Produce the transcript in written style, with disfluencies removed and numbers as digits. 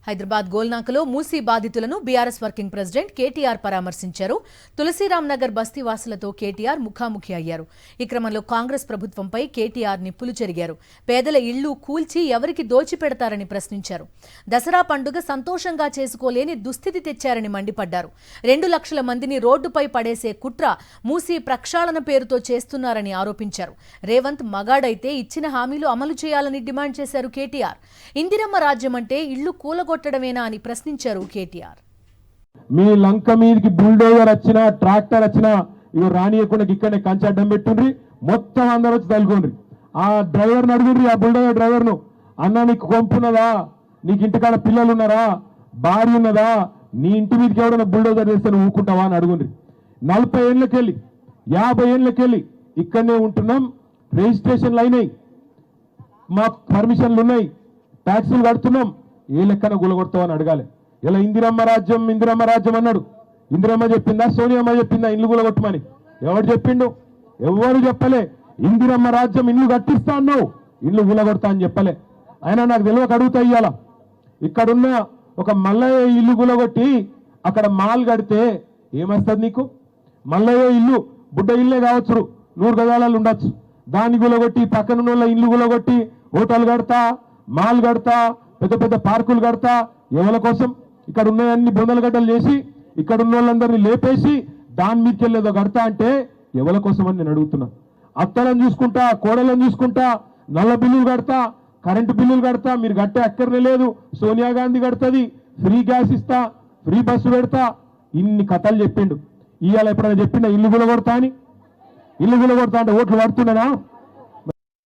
హైదరాబాద్ గోల్నాకలో మూసీ బాధితులను BRS working president KTR పరామర్శించారు. తులసిరామ్ నగర్ బస్తీ వాసులతో కేటీఆర్ ముఖాముఖి అయ్యారు. ఈ క్రమంలో కాంగ్రెస్ ప్రభుత్వంపై కేటీఆర్ నిప్పులు చెరిగారు. పేదల ఇళ్లు కూల్చి ఎవరికి దోచిపెడతారని ప్రశ్నించారు. దసరా పండుగ సంతోషంగా చేసుకోలేని దుస్థితి తెచ్చారని మండిపడ్డారు. 2 లక్షల మందిని రోడ్డుపై పడేసే కుట్ర మూసీ ప్రక్షాళన పేరుతో చేస్తున్నారని ఆరోపించారు. రేవంత్ మగాడైతే ఇచ్చిన హామీలు అమలు చేయాలని డిమాండ్ చేశారు కేటీఆర్. ఇందిరమ్మ రాజ్యం అంటే ఇళ్లు కూలగొట్టడమేనా అని ప్రశ్నించారు కేటీఆర్. మీ లంక మీదకి బుల్డోజర్ వచ్చినా ట్రాక్టర్ వచ్చినా ఇవి రానియకుండా ఇక్కడనే కంచె అడ్డం పెట్టుండ్రి, మొత్తం అందరూ వచ్చి తలుకోండి. ఆ డ్రైవర్ని అడుగుండ్రి, ఆ బుల్డోజర్ డ్రైవర్ను, అన్న నీకు కొంపున్నదా, నీకు ఇంటికాడ పిల్లలు ఉన్నారా, భార్య ఉన్నదా, నీ ఇంటి మీదకి ఎవరైనా బుల్డోజర్ చేస్తే నువ్వు ఊకుంటావా అని అడుగుండ్రి. 40 ఏళ్ళకెళ్ళి 50 ఏళ్ళకెళ్ళి ఇక్కడనే ఉంటున్నాం, రిజిస్ట్రేషన్లు అయినాయి, మా పర్మిషన్లు ఉన్నాయి, ట్యాక్సులు కడుతున్నాం, ఏ లెక్కన గులగొడతామని అడగాలి. ఇలా ఇందిరమ్మ రాజ్యం అన్నాడు. ఇందిరమ్మ చెప్పిందా, సోనియమ్మ చెప్పిందా ఇల్లు గులగొట్టమని? ఎవరు చెప్పిండు? ఎవరు చెప్పలే. ఇందిరమ్మ రాజ్యం ఇల్లు కట్టిస్తా అన్నావు, ఇల్లు గులగొడతా అని చెప్పలే. అయినా నాకు తెలియక అడుగుతా, ఇయ్యాల ఇక్కడున్న ఒక మల్లయ్య ఇల్లు గులగొట్టి అక్కడ మాల్ కడితే ఏమొస్తుంది నీకు? మల్లయ్య ఇల్లు బుడ్డ ఇల్లే కావచ్చు, 100 గజాలలో ఉండొచ్చు, దాన్ని గులగొట్టి పక్కన ఇల్లు గులగొట్టి హోటల్ కడతా, మాల్ కడతా, పెద్ద పెద్ద పార్కులు కడతా, ఎవరి కోసం? ఇక్కడ ఉన్నాయన్ని బొందల గడ్డలు చేసి ఇక్కడ ఉన్న వాళ్ళందరినీ లేపేసి దాని మీదకి వెళ్ళేదో కడతా అంటే ఎవరి కోసం అని నేను అడుగుతున్నా. అత్తలను చూసుకుంటా, కోడలను చూసుకుంటా, నల్ల బిల్లులు కడతా, కరెంటు బిల్లులు కడతా, మీరు కట్టే అక్కర్నే లేదు, సోనియా గాంధీ కడుతుంది, ఫ్రీ గ్యాస్ ఇస్తా, ఫ్రీ బస్సు పెడతా, ఇన్ని కథలు చెప్పిండు. ఇవాళ ఎప్పుడైనా చెప్పిండా ఇల్లు గులగొడతా అని? ఇల్లు గులగొడతా అంటే ఓట్లు పడుతున్నానా?